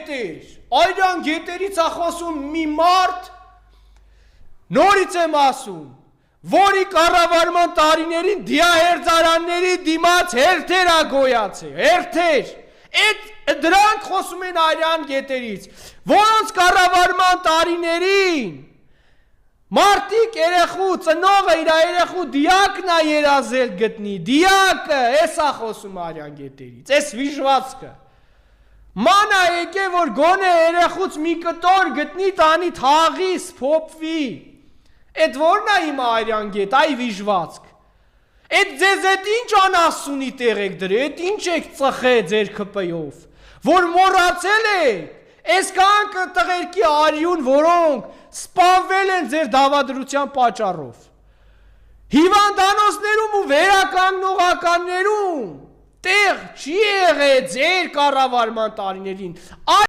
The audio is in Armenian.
գետեր, Այրան գետերից ախոսում մի մարդ, նորից եմ ասում, որի կառավարման տարիներին դիահերձարանների դիմաց հերթեր ագոյացել, հերթեր, դրանք խոսում են Այրան գետերից, որոնց կառավարման տարիներին մարդիկ երեխու, ծնողը իր երեխու դիակն է երազել գտնի, դիակը, էսա խոսում Այրան գետերից, էս վիժվածքը, ման է եկե, որ գոնե երեխուց մի կտոր գտնի տանի թաղի, սփոփվի, Էդ որն է իմ Այրան գետ, այ վիժվածք, էդ ձեզ էդ ինչ անասունի տեղ եք դրել, էդ ինչ եք ծխե ձեր քպեով, որ մոռացել եք, Էս կանք տղերքի արյուն, որոնք սպանվել են ձեր դավադրության պատճառով, հիվանդանոցներում ու վերականգնողականներում, տեղ չի եղել ձեր կառավարման տարիներին,